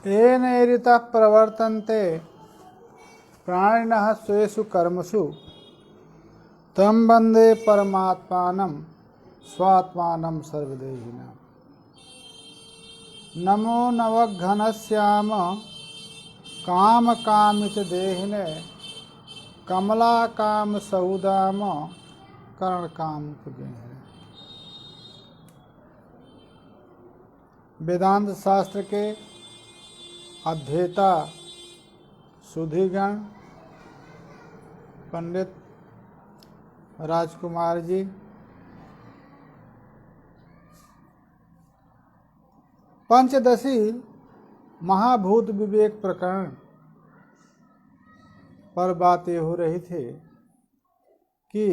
येनेरितः प्रवर्तन्ते प्राणिनः स्वेषु कर्मसु तं वन्दे परमात्मानं स्वात्मानं सर्वदेहिनम्। नमो नवघनश्याम कामकामितदेहिने कमलाकाम सौदाम करणकाम कुजेहिने। वेदांत शास्त्र के अध्येता सुधीगण पंडित राजकुमार जी, पंचदशी महाभूत विवेक प्रकरण पर बातें हो रही थी कि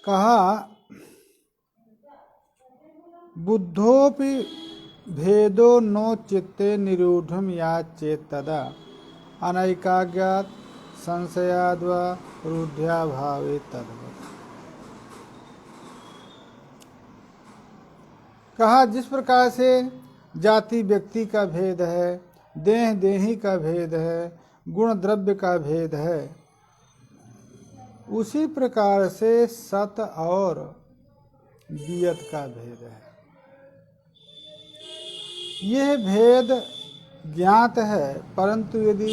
कहा बुद्धोपि भेदो नो चित्ते निरूढ़म या चेत तदा अनैकाज्ञात संशयाद्वा रूढ़्या भावे तद्वत्। कहा जिस प्रकार से जाति व्यक्ति का भेद है, देह देही का भेद है, गुण द्रव्य का भेद है, उसी प्रकार से सत और वियत का भेद है। यह भेद ज्ञात है, परंतु यदि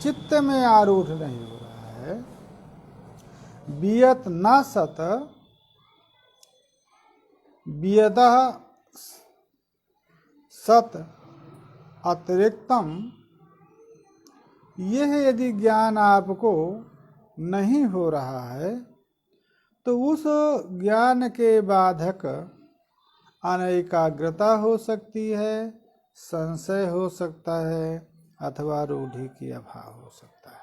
चित्त में आरूढ़ नहीं हो रहा है, वियत न सत वियतः सत अतिरिक्तम, यह यदि ज्ञान आपको नहीं हो रहा है तो उस ज्ञान के बाधक अनैकाग्रता हो सकती है, संशय हो सकता है, अथवा रूढ़ि की अभाव हो सकता है।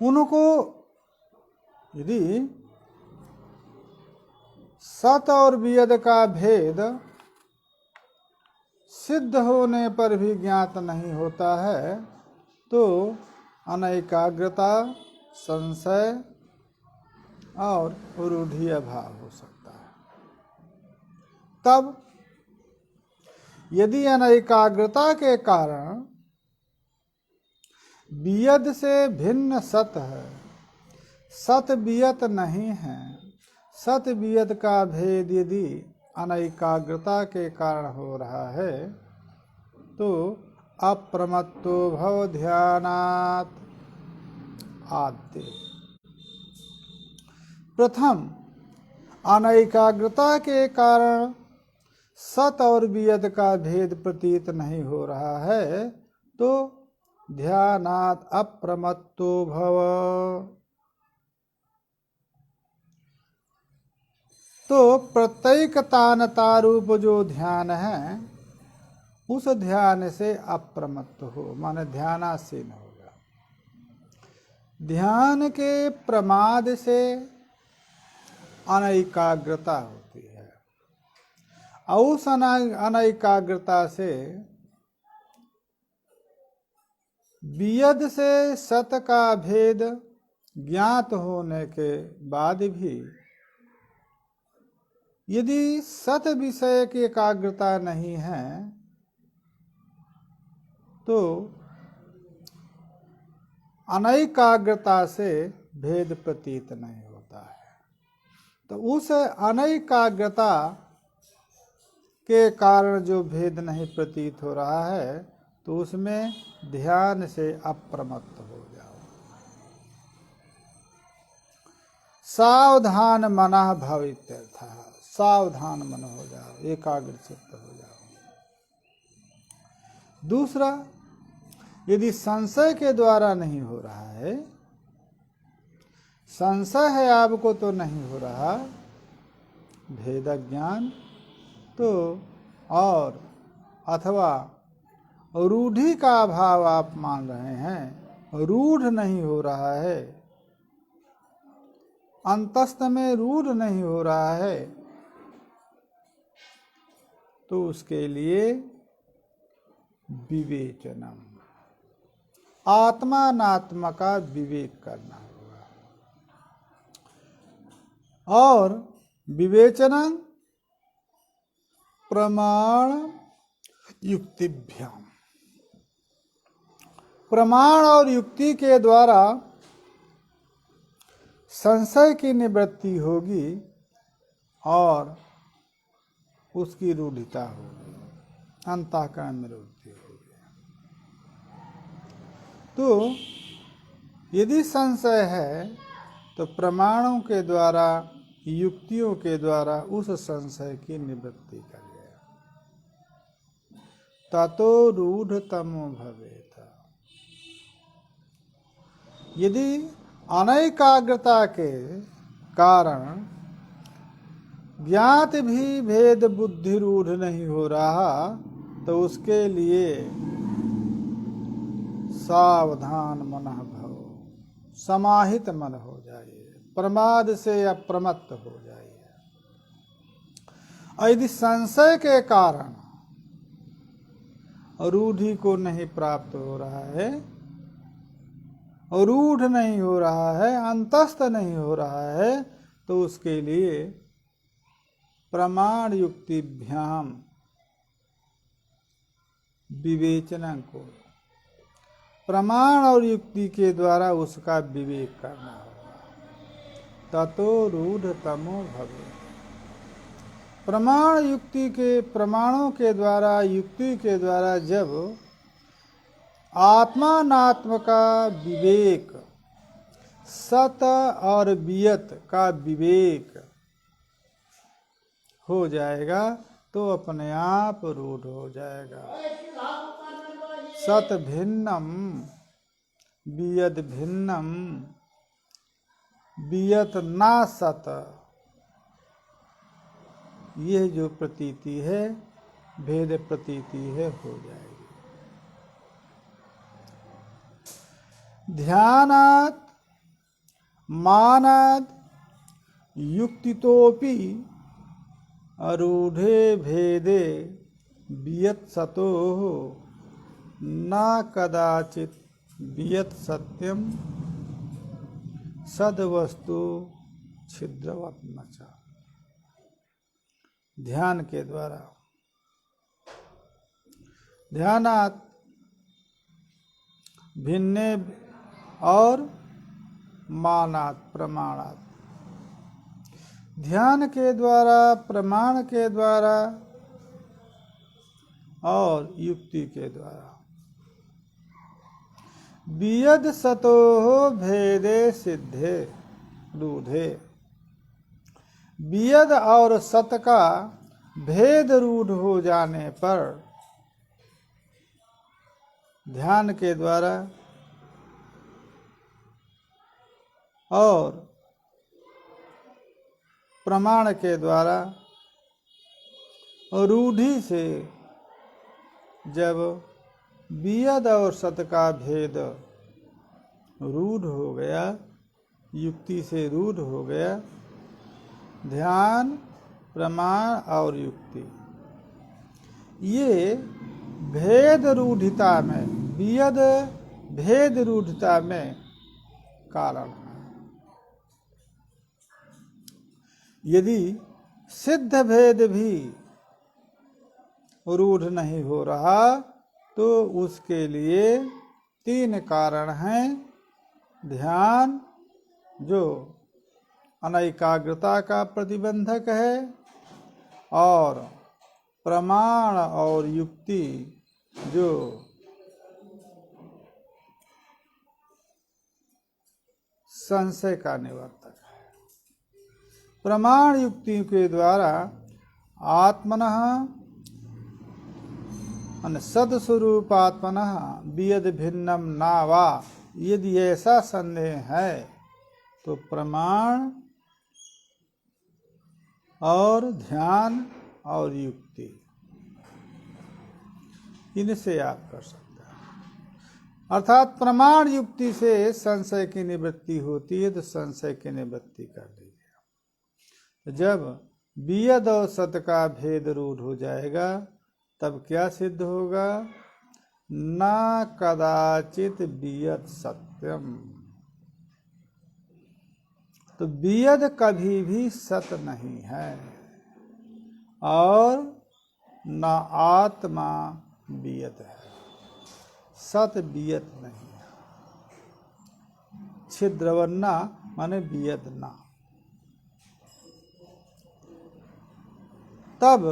उनको यदि सत और वियद का भेद सिद्ध होने पर भी ज्ञात नहीं होता है तो अनैकाग्रता, संशय और रूढ़ि अभाव हो सकता है। तब यदि अनैकाग्रता के कारण वियद से भिन्न सत है, सत वियत नहीं है, सत वियत का भेद यदि अनैकाग्रता के कारण हो रहा है तो अप्रमत्तो भव ध्यानात् आद्य। प्रथम अनैकाग्रता के कारण सत और वियत का भेद प्रतीत नहीं हो रहा है तो ध्यानात् अप्रमत्तो भव, तो प्रत्येकतानता रूप जो ध्यान है उस ध्यान से अप्रमत्त हो, माने ध्यानासीन हो गया। ध्यान के प्रमाद से अनैकाग्रता होती है और उस अनैकाग्रता से वियद से सत का भेद ज्ञात होने के बाद भी यदि सत विषय की एकाग्रता नहीं है तो अनैकाग्रता से भेद प्रतीत नहीं होता है। तो उस अनैकाग्रता के कारण जो भेद नहीं प्रतीत हो रहा है तो उसमें ध्यान से अप्रमत्त हो जाओ। सावधान मनः भवित्यर्थः, सावधान मन हो जाओ, एकाग्र चित्त हो जाओ। दूसरा, यदि संशय के द्वारा नहीं हो रहा है, संशय है आपको तो नहीं हो रहा, भेद ज्ञान तो और अथवा रूढ़ि का अभाव आप मान रहे हैं, रूढ़ नहीं हो रहा है, अंतस्थ में रूढ़ नहीं हो रहा है, तो उसके लिए विवेचनम, आत्मा नात्मा का विवेक करना होगा। और विवेचनं प्रमाण युक्तिभ्याम, प्रमाण और युक्ति के द्वारा संशय की निवृत्ति होगी और उसकी रूढ़िता होगी, अंतःकरण में रूढ़ि होगी। तो यदि संशय है तो प्रमाणों के द्वारा, युक्तियों के द्वारा उस संशय की निवृत्ति करिए। ततो रूढ़तमो भवेत्। यदि अनैकाग्रता के कारण ज्ञात भी भेद बुद्धि रूढ़ नहीं हो रहा तो उसके लिए सावधान मनः भव, समाहित मन हो जाइए, प्रमाद से अप्रमत्त हो जाइए। और यदि संशय के कारण रूढ़ि को नहीं प्राप्त हो रहा है, रूढ़ नहीं हो रहा है, अंतस्थ नहीं हो रहा है, तो उसके लिए प्रमाण युक्तिभ्याम विवेचना को, प्रमाण और युक्ति के द्वारा उसका विवेक करना होगा। ततो रूढ़तमो भवेत्। प्रमाण युक्ति के, प्रमाणों के द्वारा, युक्ति के द्वारा जब आत्मानात्म का विवेक, सत और वियत का विवेक हो जाएगा तो अपने आप रूढ़ हो जाएगा। सत भिन्नम वियद भिन्नम वियत ना सत, यह जो प्रतीति है, भेद प्रतीति है, हो जाएगी। ध्यानात् मानात् युक्तितोपि अरूढ़े भेदे वियत सतो न कदाचित वियत सत्यम सद्वस्तु छिद्रवत् न च। ध्यान के द्वारा, ध्यानात् भिन्ने और मानात् प्रमाणात्, ध्यान के द्वारा, प्रमाण के द्वारा और युक्ति के द्वारा वियद सतोः भेदे सिद्धे रूढ़े। वियद और सत का भेद रूढ़ हो जाने पर ध्यान के द्वारा और प्रमाण के द्वारा रूढ़ि से जब वियद और सत का भेद रूढ़ हो गया, युक्ति से रूढ़ हो गया, ध्यान, प्रमाण और युक्ति ये भेद रूढ़िता में, वियद भेद रूढ़िता में कारण है। यदि सिद्ध भेद भी रूढ़ नहीं हो रहा तो उसके लिए तीन कारण हैं। ध्यान जो अनैकाग्रता का प्रतिबंधक है, और प्रमाण और युक्ति जो संशय का निवर्तक है। प्रमाण युक्ति के द्वारा आत्मनः सदस्वरूप आत्मनः वियद भिन्नम ना वा, यदि ऐसा संदेह है तो प्रमाण और ध्यान और युक्ति, इनसे आप कर सकते हैं। अर्थात प्रमाण युक्ति से संशय की निवृत्ति होती है तो संशय की निवृत्ति कर लीजिए। जब वियद और सत का भेद रूढ़ हो जाएगा तब क्या सिद्ध होगा? न कदाचित वियत सत्यम। तो बियद कभी भी सत नहीं है और न आत्मा बियद है। सत बियद नहीं है। छिद्रवन्ना माने बियद ना। तब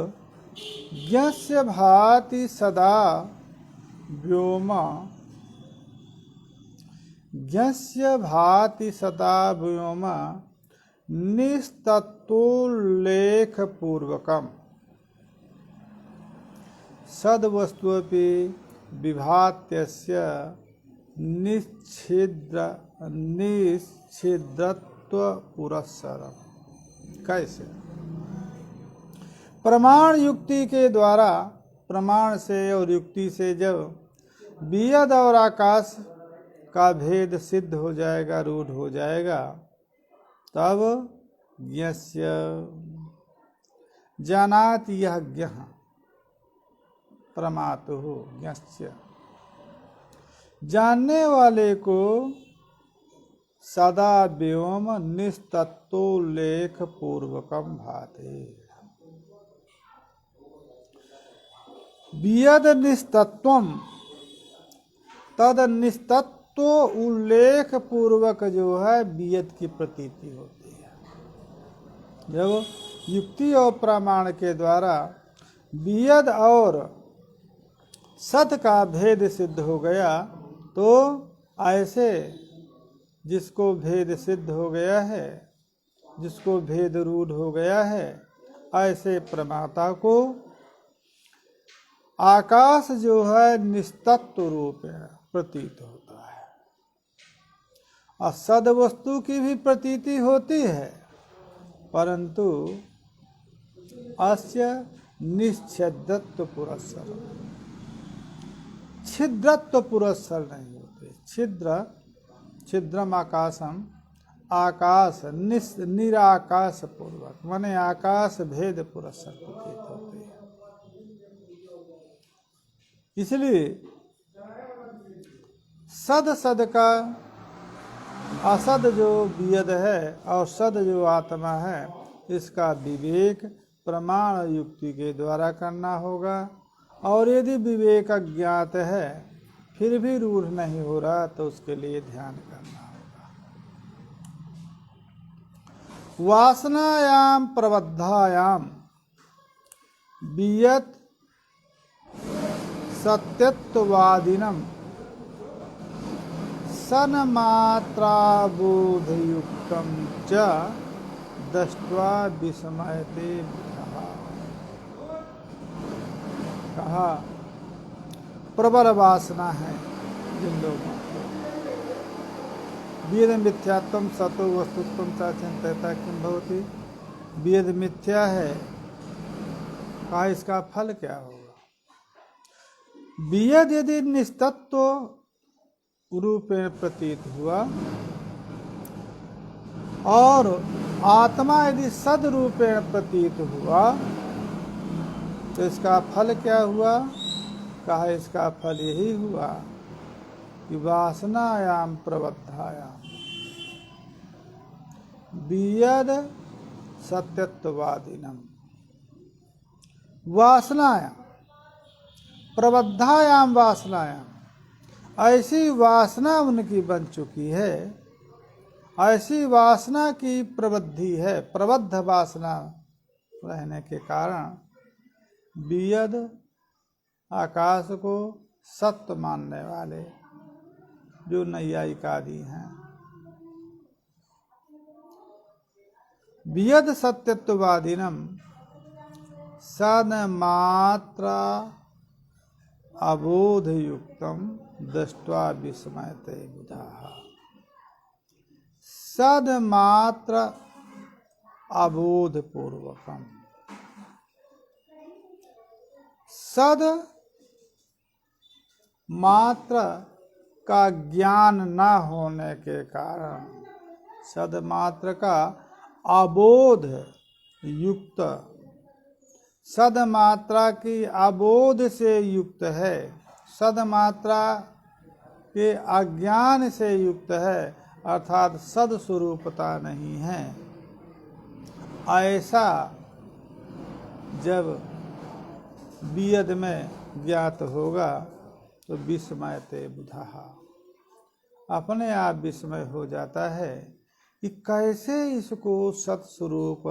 यस्य भाति सदा व्योमा, यस्य भाति सदा व्योमा निस्तत्तोल्लेख पूर्वकम सद्वस्तुपि विभात्यस्य निच्छिद्रत्व पुरस्सरम। कैसे? प्रमाण युक्ति के द्वारा, प्रमाण से और युक्ति से जब बियद और आकाश का भेद सिद्ध हो जाएगा, रूढ़ हो जाएगा, तब यस्य जानाति यह ज्ञः प्रमातुः यस्य, जानने वाले को सदा व्योम निस्तत्तोल्लेख पूर्वकम भाते। बियद निस्तत्वम, तद निस्तत्व उल्लेख पूर्वक जो है बियद की प्रतीति होती है। जब युक्ति और प्रमाण के द्वारा बियद और सत का भेद सिद्ध हो गया, तो ऐसे जिसको भेद सिद्ध हो गया है, जिसको भेद रूढ़ हो गया है, ऐसे प्रमाता को आकाश जो है निस्तत्व रूप प्रतीत होता है। और सद वस्तु की भी प्रतीति होती है, परंतु अस्य निश्छिद्रत्व पुरस्सर, छिद्रत्व पुरस्सर नहीं होते। छिद्रम आकाशम, आकाश निराकाश पूर्वक माने आकाश भेद पुरस्सर प्रतीत होते हैं। इसलिए सद का असद जो बियद है और सद जो आत्मा है, इसका विवेक प्रमाण युक्ति के द्वारा करना होगा। और यदि विवेक अज्ञात है फिर भी रूढ़ नहीं हो रहा, तो उसके लिए ध्यान करना होगा। वासनायाम प्रबद्धायाम बियत सत्यत्ववादिनम सन्मात्राबोधयुक्तम च दृष्ट्वा विस्मयते बुधः। कहा प्रबल वासना है जिन लोगों को, वेद मिथ्यात्म सतो वस्तुत्व च चिंतयता किम भवति। वेद मिथ्या है, कहा इसका फल क्या होगा। वेद यदि निस्तत्व रूपेण प्रतीत हुआ और आत्मा यदि सद रूपेण प्रतीत हुआ, तो इसका फल क्या हुआ। कहा इसका फल यही हुआ कि वासनायाम प्रबद्धायाम बियद सत्यत्ववादिनम, वासनायाम प्रबद्धायाम वासनायाम, ऐसी वासना उनकी बन चुकी है, ऐसी वासना की प्रवृत्ति है, प्रबद्ध वासना रहने के कारण बियद आकाश को सत्य मानने वाले जो नैयायिक आदि हैं, बियद सत्यत्ववादिनम सन्मात्रा अबोध युक्तम दृष्ट्वा विस्मयते बुधाः। सन्मात्र अबोध पूर्वकम, सद मात्र का ज्ञान न होने के कारण, सदमात्र का अबोध युक्त, सदमात्रा की अबोध से युक्त है, सदमात्रा के अज्ञान से युक्त है, अर्थात सदस्वरूपता नहीं है, ऐसा जब वियद में ज्ञात होगा तो विस्मयते बुधः, अपने आप विस्मय हो जाता है कि कैसे इसको सत्स्वरूप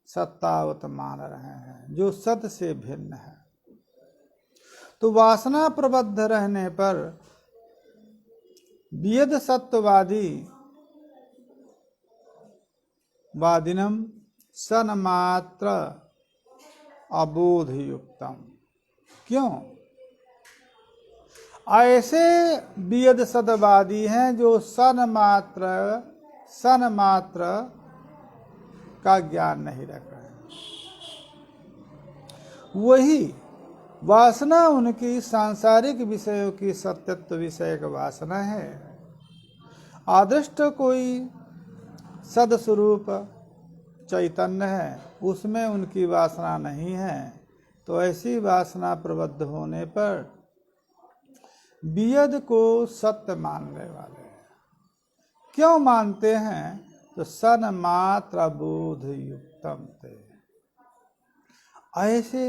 सत्तावत मान रहे हैं जो सत से भिन्न है। तो वासना प्रबद्ध रहने पर वियद सत्ववादी वादिनम सन्मात्र अबोध युक्तम, क्यों? ऐसे वियद सदवादी हैं जो सन्मात्र का ज्ञान नहीं रख रहे हैं। वही वासना उनकी सांसारिक विषयों की सत्यत्व विषयक वासना है। आदृष्ट कोई सदस्वरूप चैतन्य है, उसमें उनकी वासना नहीं है। तो ऐसी वासना प्रबद्ध होने पर वियद को सत्य मानने वाले हैं। क्यों मानते हैं? तो सन्मात्र बोध युक्तम थे, ऐसे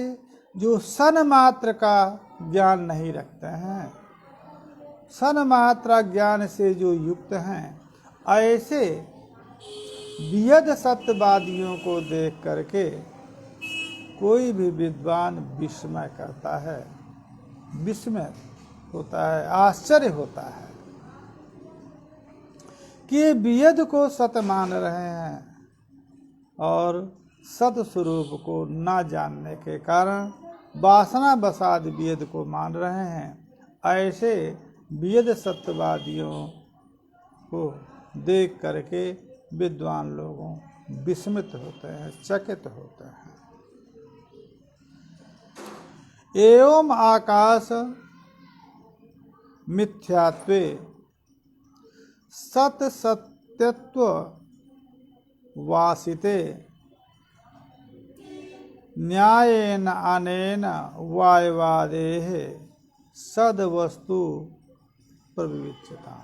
जो सन्मात्र का ज्ञान नहीं रखते हैं, सन्मात्र ज्ञान से जो युक्त हैं, ऐसे वियद सत्यवादियों को देख करके कोई भी विद्वान विस्मय करता है, विस्मय होता है, आश्चर्य होता है कि ये वियद को सत्य मान रहे हैं और सत स्वरूप को न जानने के कारण वासना बसाद वियद को मान रहे हैं। ऐसे वियद सत्यवादियों को देख करके विद्वान लोगों विस्मित होते हैं, चकित होते हैं। एवं आकाश मिथ्यात्वे सत सत्यत्व वासिते न्यायेन अनेन वायवादेः सद्वस्तु प्रविच्यता।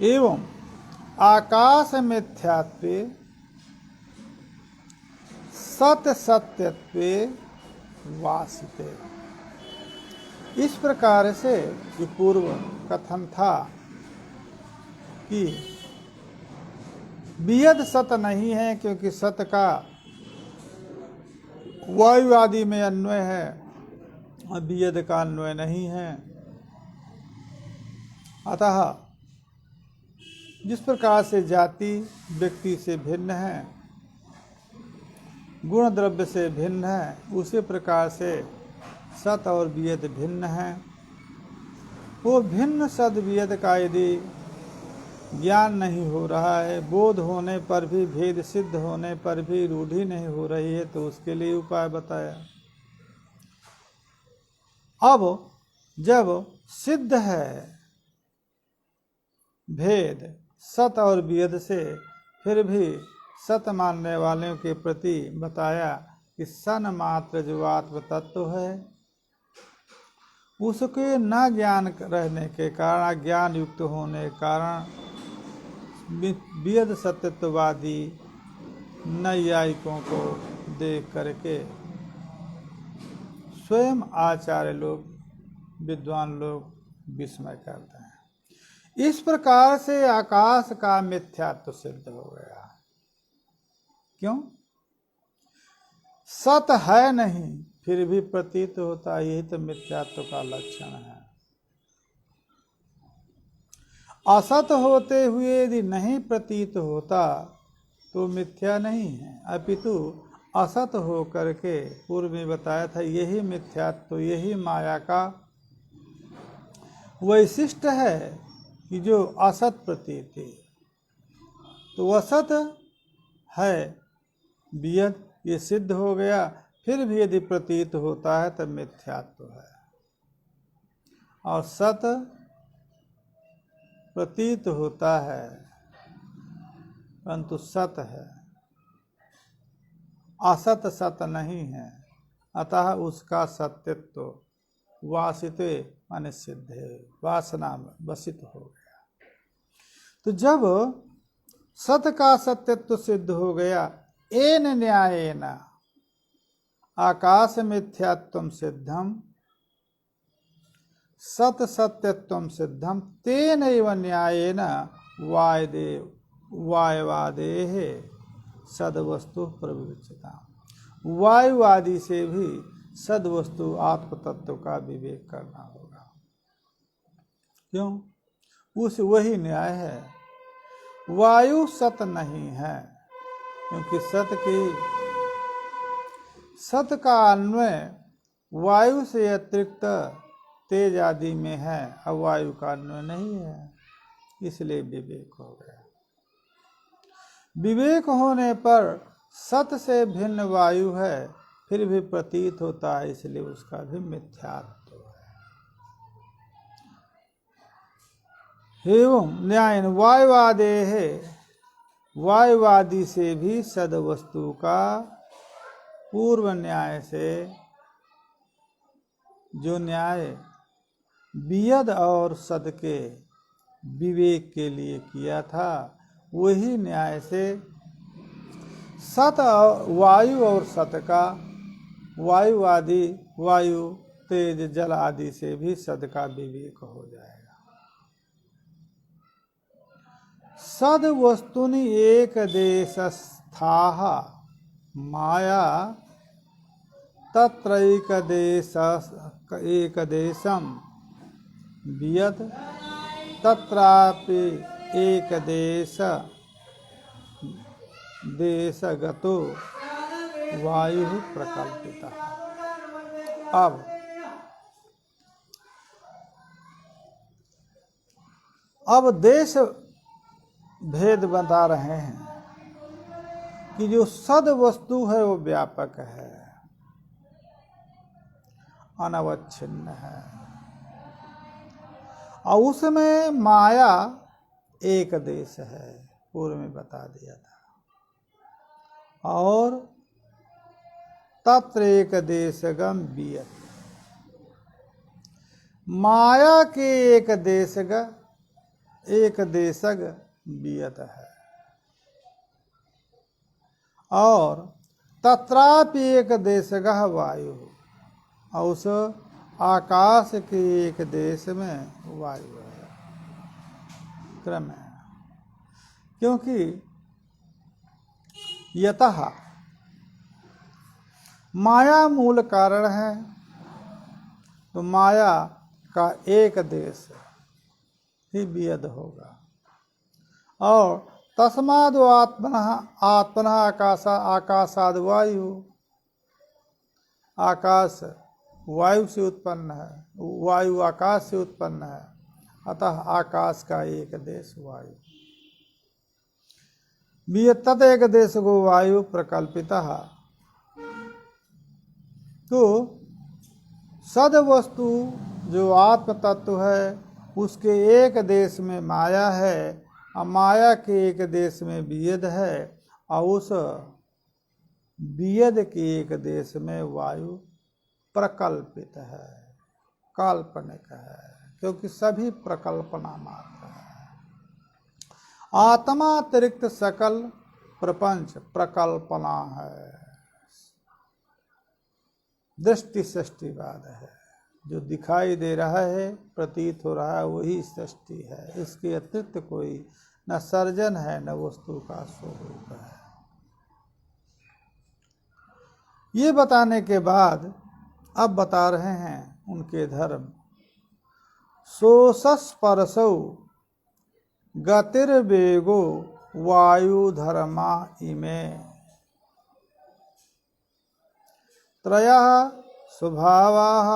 एवं आकाश मिथ्यात्वे सत सत्यत्वे वासिते, इस प्रकार से जो पूर्व कथन था कि वियद सत नहीं है क्योंकि सत का वायुवादी में अन्वय है और वियद का अन्वय नहीं है। अतः जिस प्रकार से जाति व्यक्ति से भिन्न है, गुण द्रव्य से भिन्न है, उसी प्रकार से सत और वियद भिन्न है। वो भिन्न सद वियद का यदि ज्ञान नहीं हो रहा है, बोध होने पर भी, भेद सिद्ध होने पर भी रूढ़ी नहीं हो रही है, तो उसके लिए उपाय बताया। अब जब सिद्ध है भेद सत और वियद से, फिर भी सत मानने वालों के प्रति बताया कि सन्मात्र जो आत्म तत्व है उसके न ज्ञान रहने के कारण, अज्ञान युक्त होने के कारण वियद सत्यत्ववादी नैयायिकों को देख करके स्वयं आचार्य लोग, विद्वान लोग विस्मय करते हैं। इस प्रकार से आकाश का मिथ्यात्व सिद्ध हो गया। क्यों? सत है नहीं फिर भी प्रतीत होता, यही तो मिथ्यात्व का लक्षण है। असत होते हुए यदि नहीं प्रतीत होता तो मिथ्या नहीं है, अपितु असत हो करके, पूर्व में बताया था, यही मिथ्यात्व, यही माया का वैशिष्ट है कि जो असत प्रतीति, तो असत है वियद, ये सिद्ध हो गया। फिर भी यदि प्रतीत होता है तब मिथ्यात्व है, और सत प्रतीत होता है परंतु सत है, असत सत नहीं है। अतः उसका सत्यत्व वासिते माने सिद्धे, वासना में वसित हो गया। तो जब सत का सत्यत्व सिद्ध हो गया, एन न्यायेन आकाश मिथ्यात्वम सिद्धम सत सत्यत्वम सिद्धम तेनैव न्यायेन वायवादेः सद्वस्तु प्रविवेचिता। वायुवादी से भी सद्वस्तु आत्म तत्व का विवेक करना होगा। क्यों? उस वही न्याय है। वायु सत नहीं है, क्योंकि सत का अन्वय वायु से अतिरिक्त तेज आदि में है, अब वायु का अन्वय नहीं है, इसलिए विवेक हो गया। विवेक होने पर सत से भिन्न वायु है, फिर भी प्रतीत होता है, इसलिए उसका भी मिथ्यात्व है। एवं न्यायन वायुवादेः, वायुवादी से भी सदवस्तु का पूर्व न्याय से जो न्याय वियद और सद के विवेक के लिए किया था, वही न्याय से सत वायु और सत का वायुवादी वायु तेज जल आदि से भी सद का विवेक हो जाएगा। सद वस्तुनि एक देशस्थाः माया तत्रैक देशम वियद तत्रापि एक देशगतो वायु प्रकल्पिता। अब देश भेद बता रहे हैं कि जो सद वस्तु है वो व्यापक है, अनवच्छिन्न है, और उसमें माया एक देश है, पूर्व में बता दिया था। और तत्र एक देशगम वियत, माया के एक देशग वियत है, और तत्रापि एक देशगः वायु, और उस आकाश के एक देश में वायु है, क्रम है। क्योंकि यतः माया मूल कारण है, तो माया का एक देश ही वियद होगा। और तस्माद् आत्मनः आकाशाद् वायु, आकाश वायु से उत्पन्न है, वायु आकाश से उत्पन्न है, अतः आकाश का एक देश वायु। तद एक देश को वायु प्रकल्पिता। तो सद वस्तु जो आत्म तत्व है, उसके एक देश में माया है, और माया के एक देश में वियद है, और उस वियद के एक देश में वायु प्रकल्पित है, काल्पनिक है, क्योंकि सभी प्रकल्पना मात्र है। आत्मा अतिरिक्त सकल प्रपंच प्रकल्पना है, दृष्टि सृष्टिवाद है। जो दिखाई दे रहा है, प्रतीत हो रहा है, वही सृष्टि है, इसके अतिरिक्त कोई न सर्जन है, न वस्तु का स्वरूप है। ये बताने के बाद अब बता रहे हैं उनके धर्म। सोसस्पर्शौ गतिर्वेगो वायु धर्मा इमे त्रयः स्वभावाः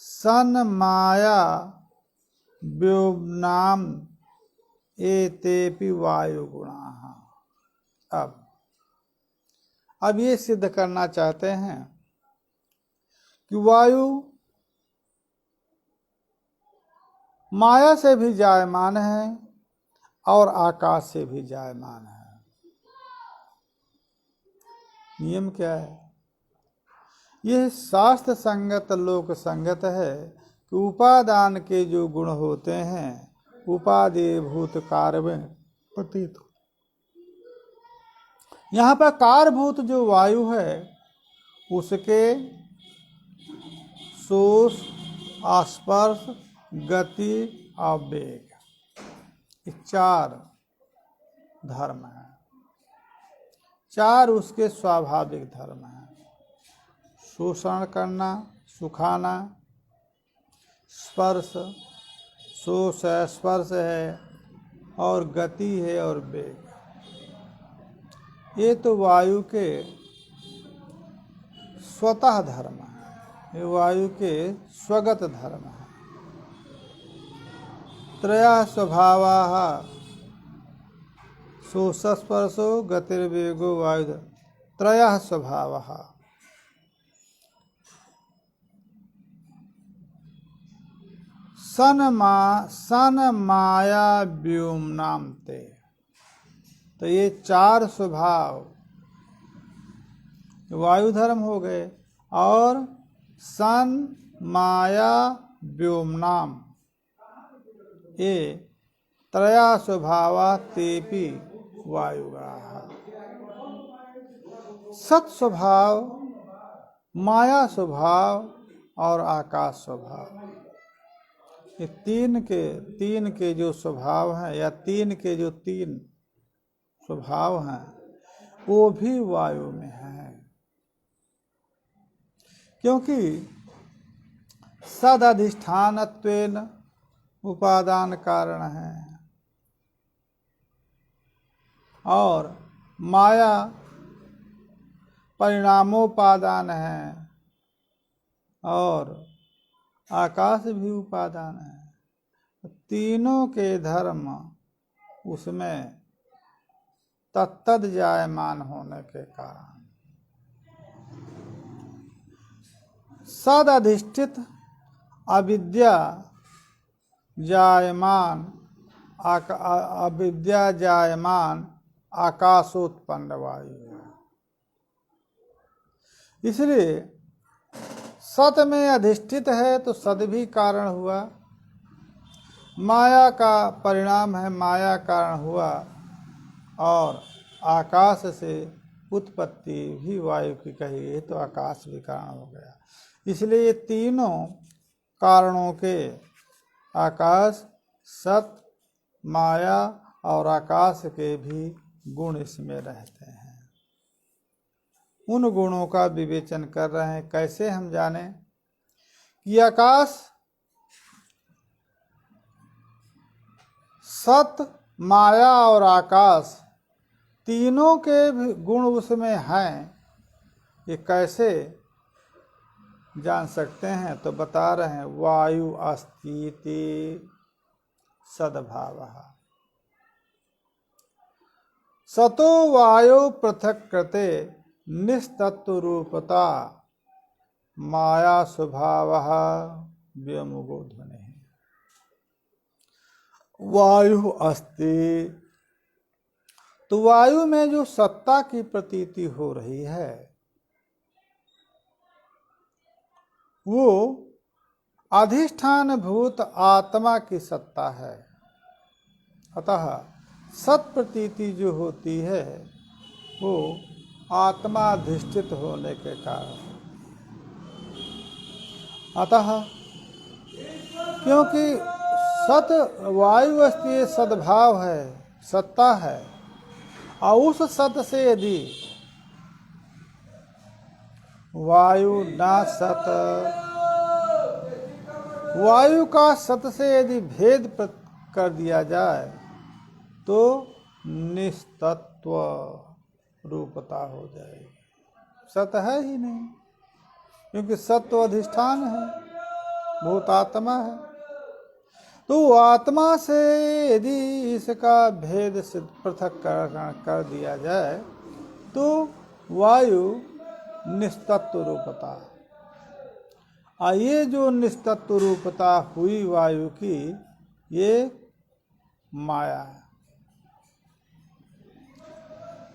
सन्माया व्योमनाम एतेपि वायु गुणाः। अब ये सिद्ध करना चाहते हैं कि वायु माया से भी जायमान है और आकाश से भी जायमान है। नियम क्या है? यह शास्त्र संगत लोक संगत है कि उपादान के जो गुण होते हैं उपादेय भूत कार्य में प्रतीत हो। यहाँ पर कारभूत जो वायु है उसके शोष, स्पर्श, गति और वेग, ये 4 धर्म हैं। 4 उसके स्वाभाविक धर्म हैं। शोषण करना, सुखाना, स्पर्श, शोष है, स्पर्श है, और गति है और वेग। ये तो वायु के स्वतः धर्म है, ये वायु के स्वगत धर्म है। त्रयः स्वभावाः शोषस्पर्शो गतिर्वेगो वायु, त्रयः स्वभावाः। सन माया व्योमनाम ते, तो ये 4 स्वभाव वायु धर्म हो गए। और सन माया व्योमनाम, ये त्रया स्वभावा तेपि वायुगाः। सत स्वभाव, माया स्वभाव और आकाश स्वभाव, ये 3 के जो स्वभाव हैं या 3 के जो 3 स्वभाव हैं वो भी वायु में हैं। क्योंकि सदधिष्ठानत्वेन उपादान कारण है और माया परिणामोपादान है और आकाश भी उपादान है। तीनों के धर्म उसमें तत्तद जायमान होने के कारण सद अधिष्ठित अविद्या जायमान आकाशोत्पन्न वायु है। इसलिए सत में अधिष्ठित है तो सद भी कारण हुआ, माया का परिणाम है, माया कारण हुआ, और आकाश से उत्पत्ति भी वायु की कही है तो आकाश भी कारण हो गया। इसलिए ये तीनों कारणों के आकाश, सत, माया और आकाश के भी गुण इसमें रहते हैं। उन गुणों का विवेचन कर रहे हैं। कैसे हम जाने कि आकाश सत, माया और आकाश तीनों के गुण उसमें हैं, ये कैसे जान सकते हैं? तो बता रहे हैं, वायु अस्तीति सद्भावः सतो वायु पृथक कृते निस्तत्व रूपता माया स्वभावः व्योमगो ध्वनि। वायु अस्ति, तो वायु में जो सत्ता की प्रतीति हो रही है वो अधिष्ठान भूत आत्मा की सत्ता है। अतः सत प्रतीति जो होती है वो आत्मा अधिष्ठित होने के कारण, अतः क्योंकि सत वायु अस्ति सद्भाव है, सत्ता है, और उस सत से यदि वायु ना सत, वायु का सत से यदि भेद कर दिया जाए तो निस्तत्व रूपता हो जाएगी। सत है ही नहीं, क्योंकि सत्व अधिष्ठान है, भूतात्मा है। तो आत्मा से यदि इसका भेद से पृथक कर दिया जाए तो वायु निस्तत्व रूपता, और ये जो निस्तत्व रूपता हुई वायु की, ये माया है।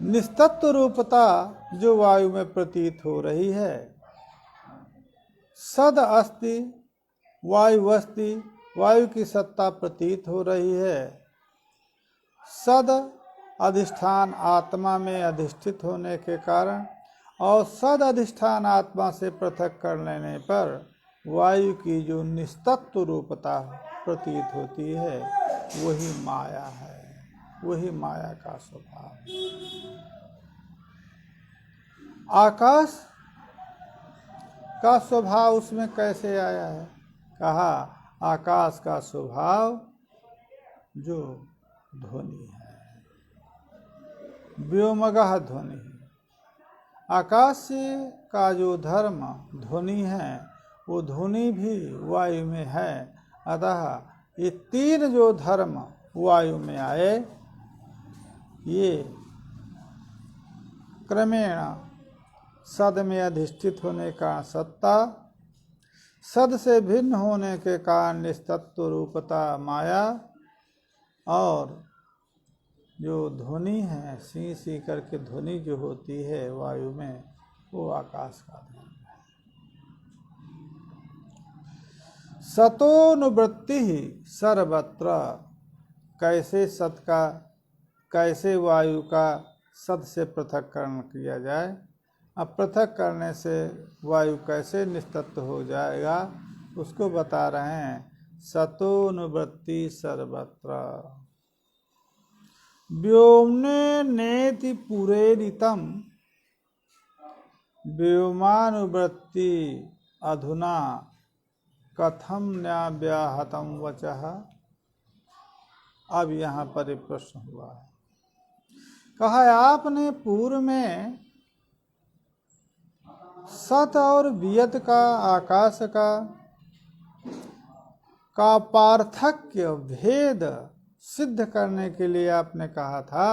निस्तत्व रूपता जो वायु में प्रतीत हो रही है सद अस्ति वायु अस्ति, वायु की सत्ता प्रतीत हो रही है। सद अधिष्ठान आत्मा में अधिष्ठित होने के कारण और सद अधिष्ठान आत्मा से पृथक कर लेने पर वायु की जो निस्तत्व रूपता प्रतीत होती है वही माया है, वही माया का स्वभाव है। आकाश का स्वभाव उसमें कैसे आया है? कहा आकाश का स्वभाव जो ध्वनि है, व्योमगः ध्वनि है। आकाश का जो धर्म ध्वनि है वो ध्वनि भी वायु में है। अतः ये तीन जो धर्म वायु में आए ये क्रमेण सद में अधिष्ठित होने का सत्ता, सद से भिन्न होने के कारण निस्तत्व रूपता माया, और जो ध्वनि है सी सी करके ध्वनि जो होती है वायु में वो आकाश का धर्म है। सतोनुवृत्ति ही सर्वत्र, कैसे सत का, कैसे वायु का सद से पृथक्करण किया जाए। अब पृथक करने से वायु कैसे निस्तत्व हो जाएगा उसको बता रहे हैं। सतोनुवृत्ति सर्वत्र व्योमने नेति पुरेरितम व्योमानुवृत्ति अधुना कथम न्याव्याहतम वचः। अब यहाँ पर एक प्रश्न हुआ है। कहा आपने पूर्व में सत और वियत का, आकाश का पार्थक्य भेद सिद्ध करने के लिए आपने कहा था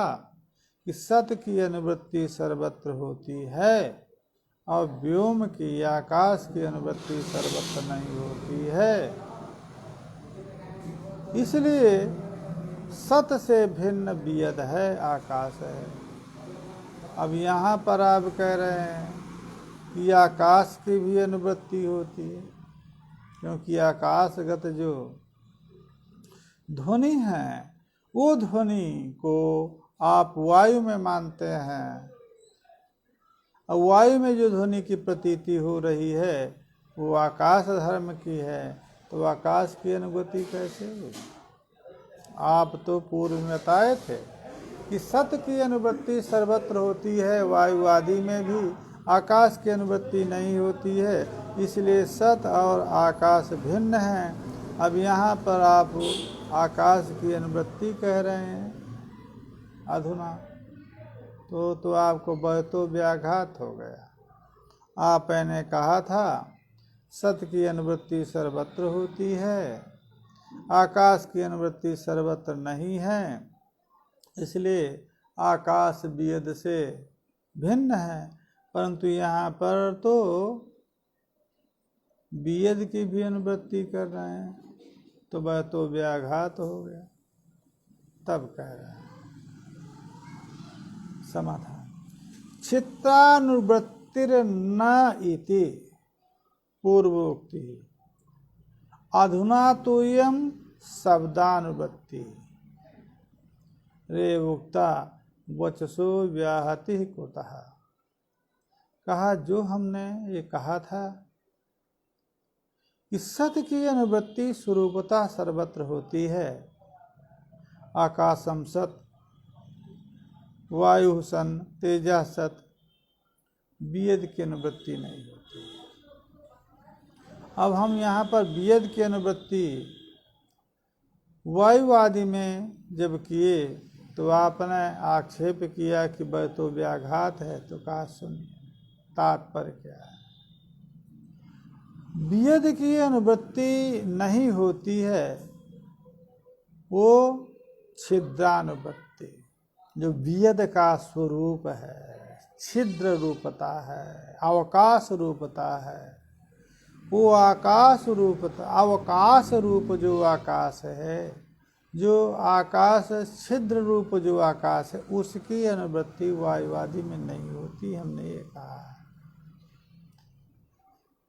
कि सत की अनुवृत्ति सर्वत्र होती है और व्योम की, आकाश की अनुवृत्ति सर्वत्र नहीं होती है। इसलिए सत से भिन्न वियत है, आकाश है। अब यहाँ पर आप कह रहे हैं कि आकाश की भी अनुवृत्ति होती है, क्योंकि आकाशगत जो ध्वनि है वो ध्वनि को आप वायु में मानते हैं। अब वायु में जो ध्वनि की प्रतीति हो रही है वो आकाश धर्म की है, तो आकाश की अनुभूति कैसे होगी? आप तो पूर्व में बताए थे कि सत की अनुवृत्ति सर्वत्र होती है, वायु आदि में भी आकाश की अनुवृत्ति नहीं होती है, इसलिए सत और आकाश भिन्न हैं। अब यहाँ पर आप आकाश की अनुवृत्ति कह रहे हैं अधुना, तो आपको बहतो व्याघात हो गया। आपने कहा था सत की अनुवृत्ति सर्वत्र होती है, आकाश की अनुवृत्ति सर्वत्र नहीं है, इसलिए आकाश वियद से भिन्न है। परंतु यहाँ पर तो वियद की भी अनुवृत्ति कर रहे हैं, तो वह तो व्याघात हो गया। तब कह रहे हैं समाधान, चित्तानुवृत्तिर न इति पूर्वोक्ति अधुना तोयम शब्दानुवृत्ति रे उक्ता वचसो व्याहति कुतः। कहा जो हमने ये कहा था कि सत की अनुवृत्ति स्वरूपता सर्वत्र होती है, आकाशम सत, वायु सन, तेजा सत, वियद की अनुवृत्ति नहीं होती। अब हम यहाँ पर वियद की अनुवृत्ति वायु आदि में जब किए तो आपने आक्षेप किया कि वह तो व्याघात है, तो कहा सुनिए तात्पर्य क्या है। वियद की अनुवृत्ति नहीं होती है, वो छिद्रानुवृत्ति जो वियद का स्वरूप है, छिद्र रूपता है, अवकाश रूपता है, वो आकाश रूपता, अवकाश रूप जो आकाश है, जो आकाश छिद्र रूप जो आकाश है, उसकी अनुवृत्ति वायुवादी में नहीं होती। हमने ये कहा है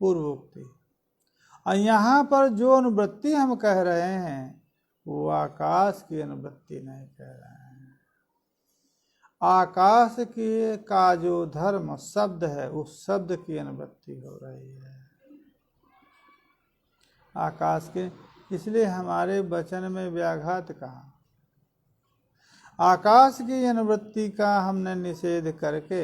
पूर्वोक्ति। और यहाँ पर जो अनुवृत्ति हम कह रहे हैं वो आकाश की अनुवृत्ति नहीं कह रहे हैं। आकाश की का जो धर्म शब्द है उस शब्द की अनुवृत्ति हो रही है आकाश के। इसलिए हमारे वचन में व्याघात कहा। आकाश की अनुवृत्ति का हमने निषेध करके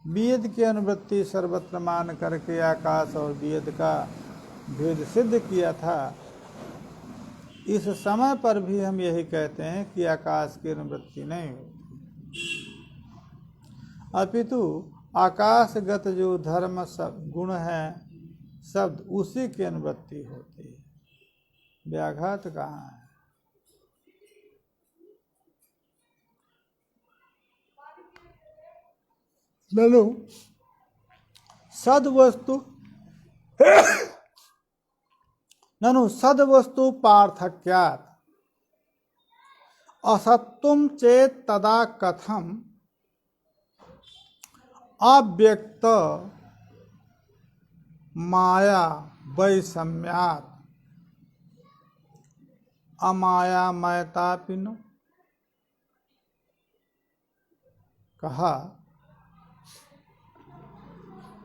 वेद की अनुवृत्ति सर्वत्र मान करके आकाश और वेद का भेद सिद्ध किया था। इस समय पर भी हम यही कहते हैं कि आकाश की अनुवृत्ति नहीं होती, अपितु आकाशगत जो धर्म गुण है शब्द उसी की अनुवृत्ति होती है। व्याघात कहाँ है? ननु सद्वस्तु ननु सद्वस्तु पार्थक्यात् असत्वं चेत तदा कथम अव्यक्त माया वैषम्यात् अमायामयतापिनो। कहा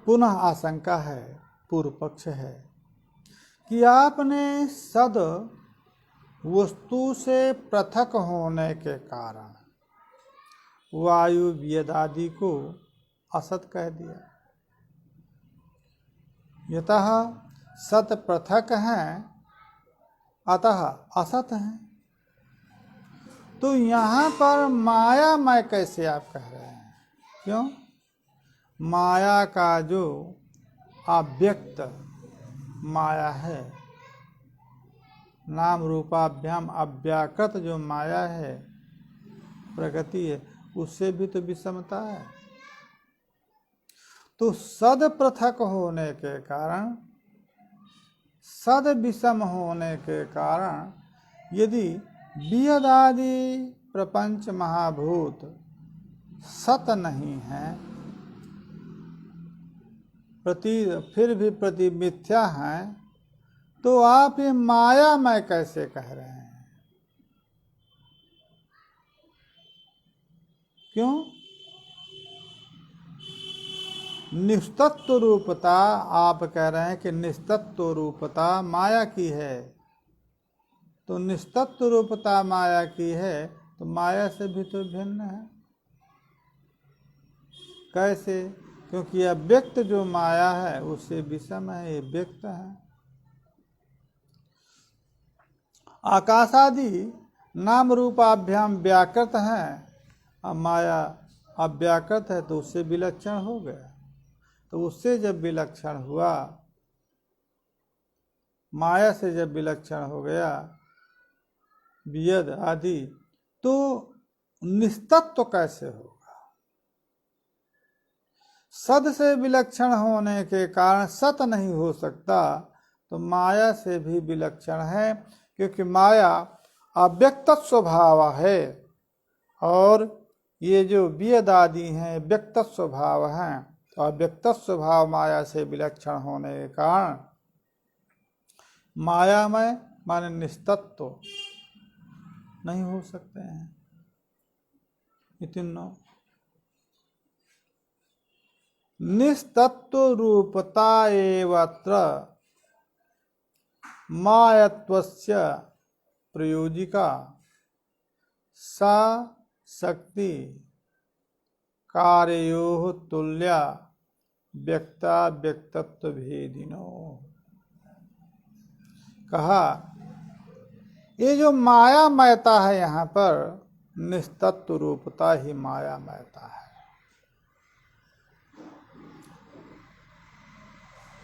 पुनः आशंका है, पूर्व पक्ष है कि आपने सद वस्तु से पृथक होने के कारण वायु वेद आदि को असत कह दिया। यतः सत पृथक हैं अतः असत हैं। तो यहाँ पर मायामय कैसे आप कह रहे हैं? क्यों? माया का जो अव्यक्त माया है, नाम रूपाभ्याम अव्याकृत जो माया है प्रकृति है, उससे भी तो विषमता है। तो सद पृथक होने के कारण, सद विषम होने के कारण यदि वेद आदि प्रपंच महाभूत सत नहीं है, फिर भी प्रति मिथ्या हैं, तो आप ये मायामय कैसे कह रहे हैं? क्यों? निस्तत्व रूपता आप कह रहे हैं कि निस्तत्व रूपता माया की है, तो निस्तत्व रूपता माया की है तो माया से भी तो भिन्न है। कैसे? क्योंकि यह व्यक्त जो माया है उससे विषम है, ये व्यक्त है। आकाशादि नाम रूपाभ्याम व्याकृत हैं, अब माया अव्याकृत है तो उससे विलक्षण हो गया। तो उससे जब विलक्षण हुआ, माया से जब विलक्षण हो गया वेद आदि, तो निस्तत्व कैसे होगा? सद से विलक्षण होने के कारण सत नहीं हो सकता, तो माया से भी विलक्षण है, क्योंकि माया अव्यक्त स्वभाव है और ये जो वेद आदि हैं व्यक्त स्वभाव हैं। तो अव्यक्त स्वभाव माया से विलक्षण होने के कारण मायामय माने निस्तत्व नहीं हो सकते हैं। इतिनो निस्तत्व रूपता एवत्र मायत्वस्य प्रयोजिका सा शक्ति कार्योः तुल्या व्यक्ता व्यक्तत्व भेदिनो। कहा ये जो मायामयता है यहाँ पर निस्तत्व रूपता ही मायामयता है।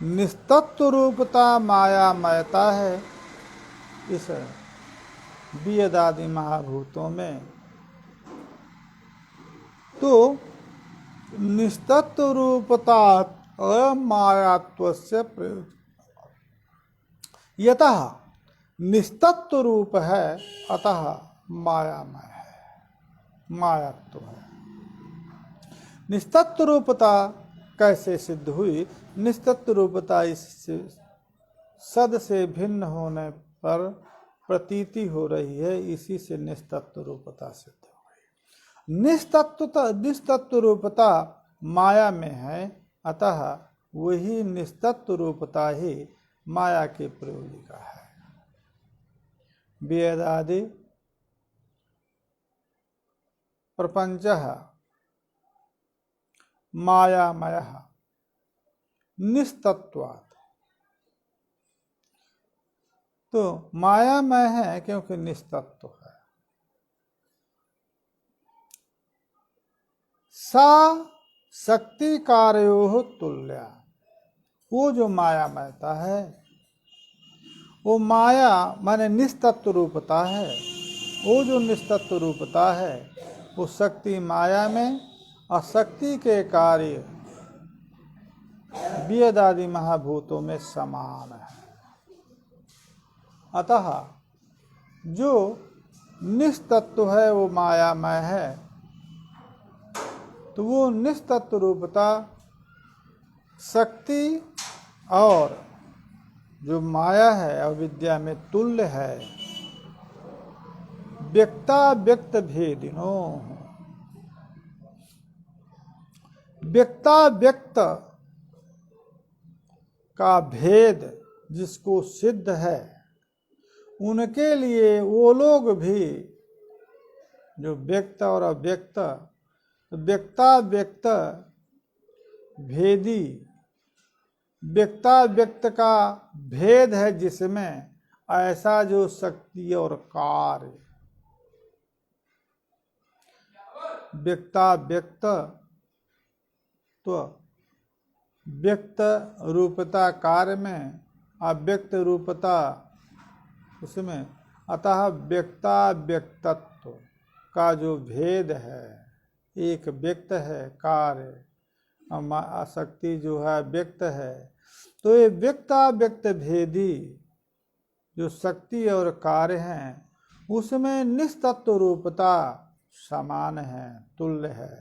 निस्तत्व रूपता मायामयता है इस वेद आदि महाभूतों में। तो निस्तत्व रूपता अमायात्वस्य प्रयोग, यतः निस्तत्व रूप है अतः मायामय है, मायात्व है। निस्तत्व रूपता कैसे सिद्ध हुई? निस्तत्व रूपता इस सद से भिन्न होने पर प्रतीति हो रही है, इसी से निस्तत्व रूपता सिद्ध हो गई। निस्तत्व रूपता माया में है, अतः वही निस्तत्व रूपता ही माया की प्रयोगिका है। वेदादि प्रपंचः मायामयः निस्तत्वात्, तो मायामय है क्योंकि निस्तत्व है। सा शक्ति कार्योः तुल्या, वो जो मायामयता है, वो माया माने निस्तत्व रूपता है। वो जो निस्तत्व रूपता है वो शक्ति माया में और शक्ति के कार्य वेदादि महाभूतों में समान है। अतः जो निस्तत्व है वो मायामय है, तो वो निस्तत्व रूपता शक्ति और जो माया है अविद्या में तुल्य है। व्यक्ता व्यक्त भेदिनो, व्यक्ता व्यक्त का भेद जिसको सिद्ध है, उनके लिए वो लोग भी जो व्यक्त और अव्यक्त, व्यक्ता व्यक्त भेदी, व्यक्ता व्यक्त का भेद है जिसमें, ऐसा जो शक्ति और कार्य व्यक्ता व्यक्त, तो व्यक्त रूपता कार्य में, अव्यक्त रूपता उसमें, अतः व्यक्ता व्यक्तत्व का जो भेद है, एक व्यक्त है कार्य, शक्ति जो है व्यक्त है, तो ये व्यक्ता व्यक्त भेदी जो शक्ति और कार्य हैं उसमें निस्तत्व रूपता समान है, तुल्य है।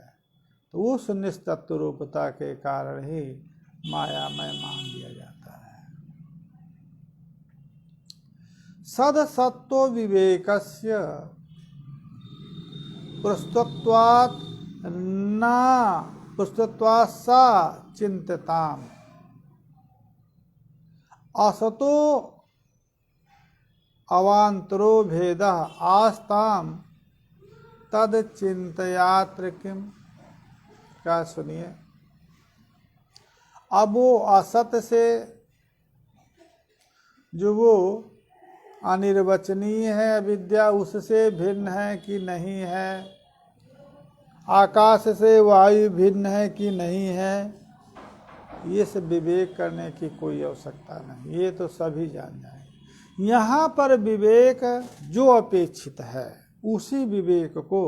तो उस निस्तत्व रूपता के कारण ही मायामय मान लिया जाता है। सदसत्व विवेकस्य प्रस्तुत्वात् न प्रस्तुत्वात् सा चिंतताम् असतो अवान्तरो भेदः आस्ताम तद चिंतयात्र किम। क्या सुनिए, अब वो असत से जो वो अनिर्वचनीय है अविद्या, उससे भिन्न है कि नहीं है, आकाश से वायु भिन्न है कि नहीं है, ये सब विवेक करने की कोई आवश्यकता नहीं, ये तो सभी जान जाए। यहाँ पर विवेक जो अपेक्षित है उसी विवेक को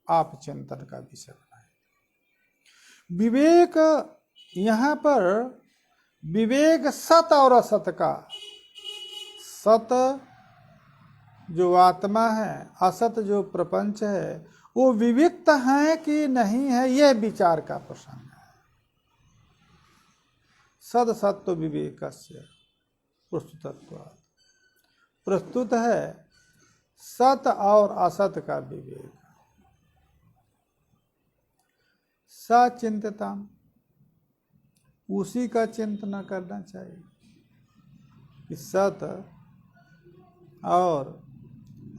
आप चिंतन का विषय बनाए। विवेक यहाँ पर विवेक सत और असत का, सत जो आत्मा है, असत जो प्रपंच है, वो विविक्त है कि नहीं है, यह विचार का प्रसंग है। सद सत्व विवेकस्य प्रस्तुतत्वात्, प्रस्तुत है सत और असत का विवेक। सचिंतता, उसी का चिंतन करना चाहिए कि सत और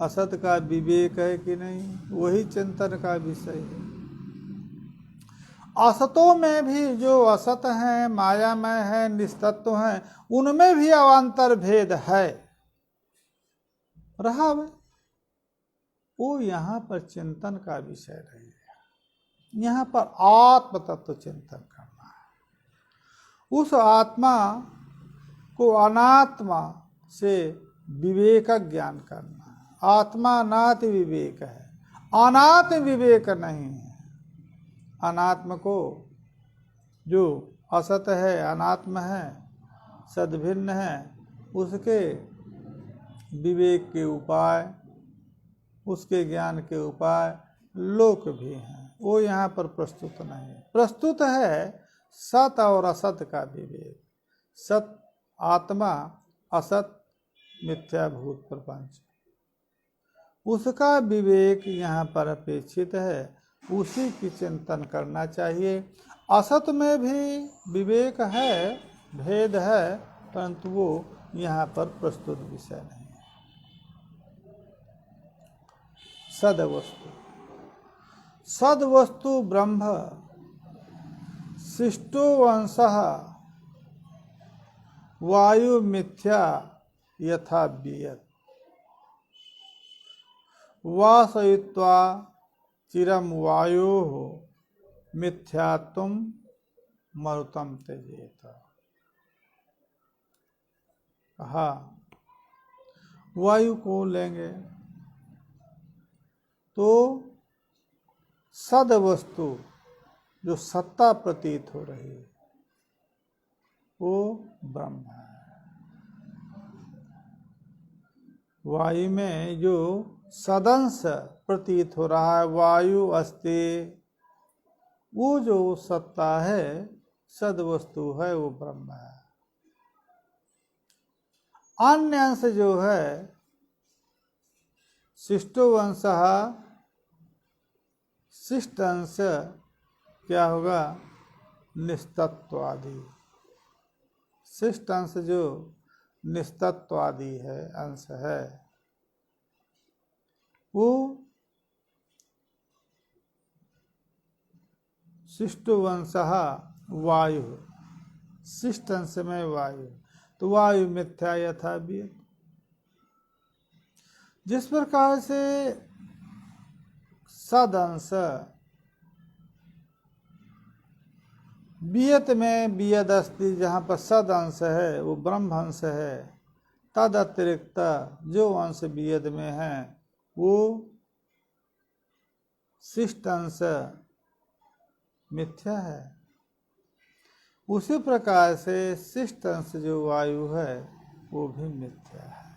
असत का विवेक है कि नहीं, वही चिंतन का विषय है। असतों में भी जो असत हैं, मायामय है, निस्तत्व हैं, उनमें भी अवान्तर भेद है, रहा है, वो यहाँ पर चिंतन का विषय रहेगा। यहाँ पर आत्म तत्व चिंतन करना है, उस आत्मा को अनात्मा से विवेक ज्ञान करना है। आत्मा अनात्म विवेक है, अनात्म विवेक नहीं है। अनात्म को जो असत है, अनात्म है, सद्भिन्न है, उसके विवेक के उपाय, उसके ज्ञान के उपाय लोक भी हैं, वो यहाँ पर प्रस्तुत नहीं है। प्रस्तुत है सत और असत का विवेक। सत आत्मा, असत मिथ्याभूत प्रपंच, उसका विवेक यहाँ पर अपेक्षित है, उसी की चिंतन करना चाहिए। असत में भी विवेक है, भेद है, परंतु वो यहाँ पर प्रस्तुत विषय नहीं है। सदवस्तु, सदवस्तु ब्रह्म शिष्टो वंशः वायु मिथ्या यथा वियत वासयित्वा चिरम वायो मिथ्यात्म मरुतम त्यजेत। हाँ, वायु को लेंगे तो सद वस्तु जो सत्ता प्रतीत हो रही है वो ब्रह्म है। वायु में जो सदंश प्रतीत हो रहा है, वायु अस्ति, वो जो सत्ता है, सद वस्तु है, वो ब्रह्म है। अन्य अंश जो है शिष्टो वंशः, शिष्ट अंश क्या होगा? निस्तत्वादि। शिष्ट अंश जो निस्तत्वादि है, अंश है, वो शिष्टो वंशः वायु, शिष्ट अंश में वायु, तो वायु मिथ्या यथा वियत। जिस प्रकार से सद अंश वियत में वियद अस्ति, जहाँ पर सद अंश है वो ब्रह्म अंश है, तद अतिरिक्त जो अंश वियद में है वो शिष्ट अंश मिथ्या है। उसी प्रकार से शिष्ट अंश जो वायु है वो भी मिथ्या है।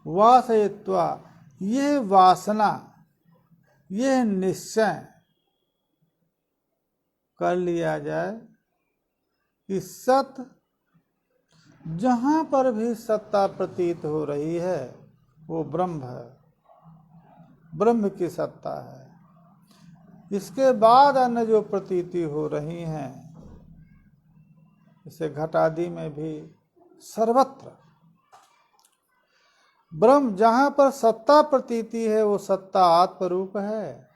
वासयित्वा, ये वासना, ये निश्चय कर लिया जाए कि सत, जहाँ पर भी सत्ता प्रतीत हो रही है वो ब्रह्म है, ब्रह्म की सत्ता है। इसके बाद अन्य जो प्रतीति हो रही हैं, जैसे घटादि में भी सर्वत्र ब्रह्म, जहाँ पर सत्ता प्रतीति है वो सत्ता आत्मरूप है।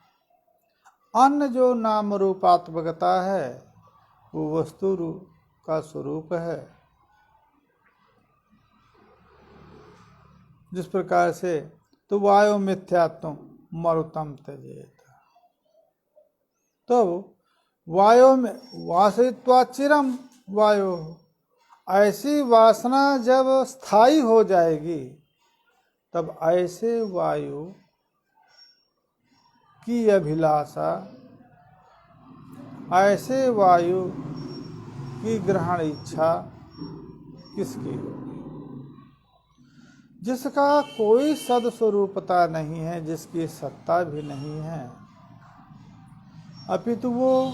अन्य जो नाम रूपात्मकता है वो वस्तु रूप का स्वरूप है। जिस प्रकार से तो वायु मिथ्यात्म मरुतम त्यजेत, तो वायु में वासयित्वा चिरम वायु, ऐसी वासना जब स्थायी हो जाएगी तब ऐसे वायु की अभिलाषा, ऐसे वायु की ग्रहण इच्छा किसकी होगी? जिसका कोई सदस्वरूपता नहीं है, जिसकी सत्ता भी नहीं है, अपितु वो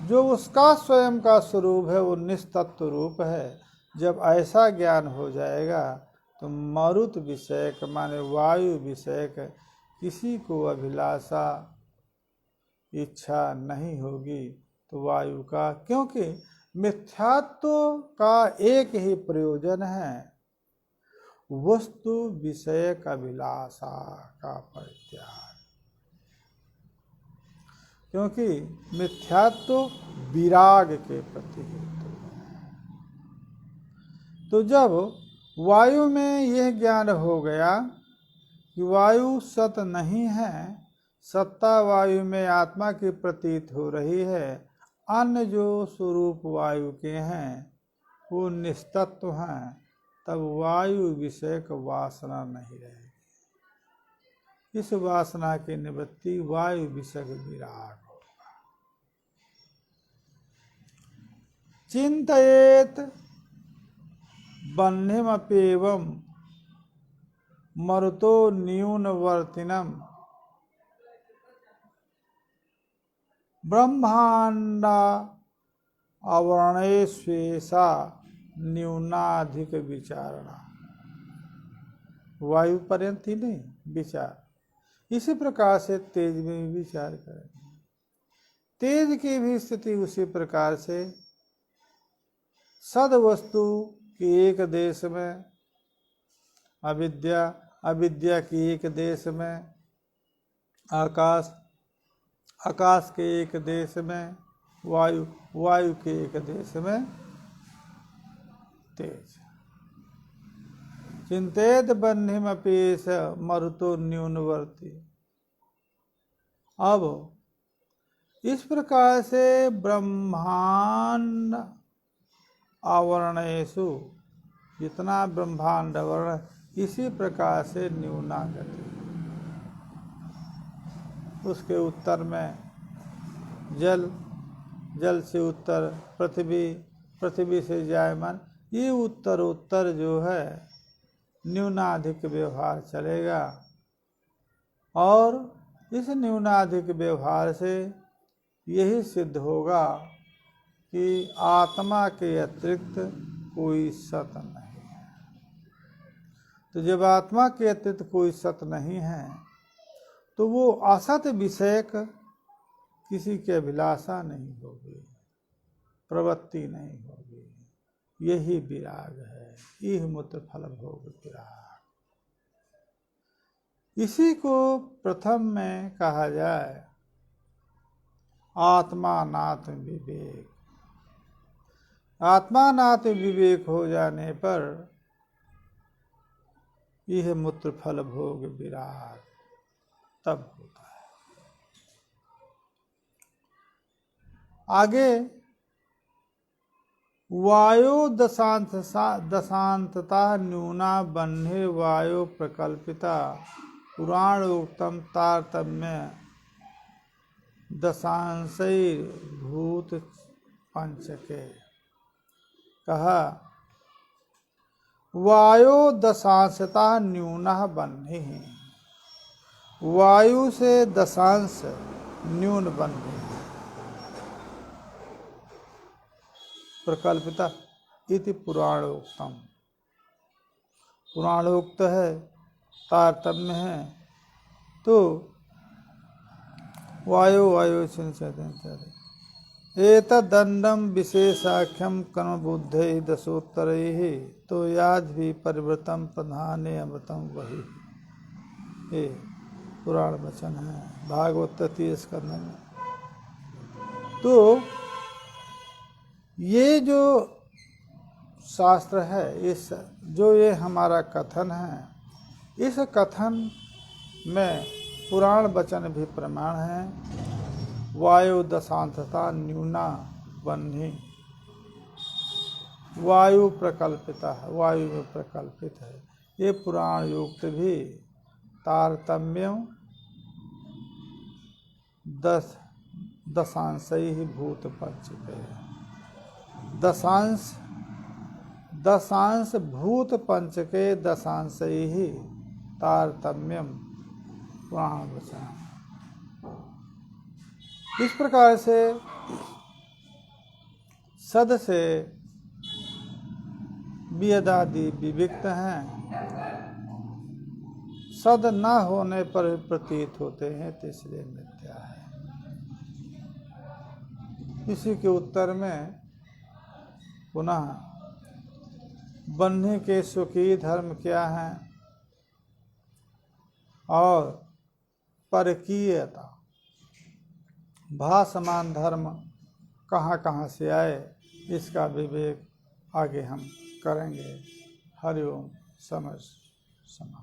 जो उसका स्वयं का स्वरूप है वो निस्तत्व रूप है। जब ऐसा ज्ञान हो जाएगा तो मरुत विषयक माने वायु विषयक किसी को अभिलाषा इच्छा नहीं होगी। तो वायु का, क्योंकि मिथ्यात्व का एक ही प्रयोजन है, वस्तु विषयक अभिलाषा का परित्याग। क्योंकि मिथ्यात्व विराग के प्रति हेतु है। तो जब वायु में यह ज्ञान हो गया कि वायु सत नहीं है, सत्ता वायु में आत्मा की प्रतीत हो रही है, अन्य जो स्वरूप वायु के हैं वो निस्तत्व हैं, तब वायु विषयक वासना नहीं रहेगी। इस वासना की निवृत्ति वायु विषयक विराग होगा। चिंतयेत बह्निमप्येवं मरुतो न्यूनवर्तिनम ब्रह्मांडा आवरणेश्वेशा न्यूनाधिक विचारणा। वायु पर्यंत ही नहीं विचार। इसी प्रकार से तेज में भी विचार करें। तेज की भी स्थिति उसी प्रकार से सद वस्तु की एक देश में अविद्या, अविद्या की एक देश में आकाश, आकाश के एक देश में वायु, वायु के एक देश में तेज। चिंतेत बन्हिमपेश मरुतो न्यूनवर्ती। अब इस प्रकार से ब्रह्मांड आवरणेषु, जितना ब्रह्मांड आवरण, इसी प्रकार से न्यूनागति। उसके उत्तर में जल, जल से उत्तर पृथ्वी, पृथ्वी से जायमान, ये उत्तर उत्तर जो है न्यूनाधिक व्यवहार चलेगा। और इस न्यूनाधिक व्यवहार से यही सिद्ध होगा कि आत्मा के अतिरिक्त कोई सत नहीं है। तो जब आत्मा के अतिरिक्त कोई सत नहीं है तो वो असत विषयक किसी की अभिलाषा नहीं होगी, प्रवृत्ति नहीं होगी। यही विराग है, इह मूत्र फल भोग विराग। इसी को प्रथम में कहा जाए आत्मानात्म विवेक। आत्मानात्म विवेक हो जाने पर यह मूत्र फल भोग विराग तब होता है। आगे वायो दशांतता न्यूना बन्हे वायो प्रकल्पिता पुराण उत्तम तारतम्य दशांशैर्भूत पंचके। कहा वायो दशांशता न्यूना बन्हे, वायु से दशांश न्यून बन्हे प्रकल्पिता इति पुराणोक्तम। पुराणोक्त है, तारतम्य है, तो वायु वायु एतदंडम विशेषाख्यम कर्म बुद्धे दशोत्तरैः तो याद भी परिवृतम प्रधाने अमृतम वही। ये पुराण वचन है भागवत 33 स्कंध में। तो ये जो शास्त्र है, इस जो ये हमारा कथन है, इस कथन में पुराण वचन भी प्रमाण है। वायु दशांतता न्यूना बन्ही, वायु प्रकल्पिता है, वायु में प्रकल्पित है। ये पुराण युक्त भी तारतम्य दशांशैः भूत पंचके। दशांश भूत पंचके दशांशैः तारतम्यम पुराण वचन। इस प्रकार से सद से वियदादि विविक्त हैं, सद न होने पर प्रतीत होते हैं, तो इसलिए मिथ्या है। इसी के उत्तर में पुनः बन्ही के सुखी धर्म क्या हैं और परकीयता भासमान धर्म कहाँ कहाँ से आए, इसका विवेक आगे हम करेंगे। हरिओम। समय समाप्त।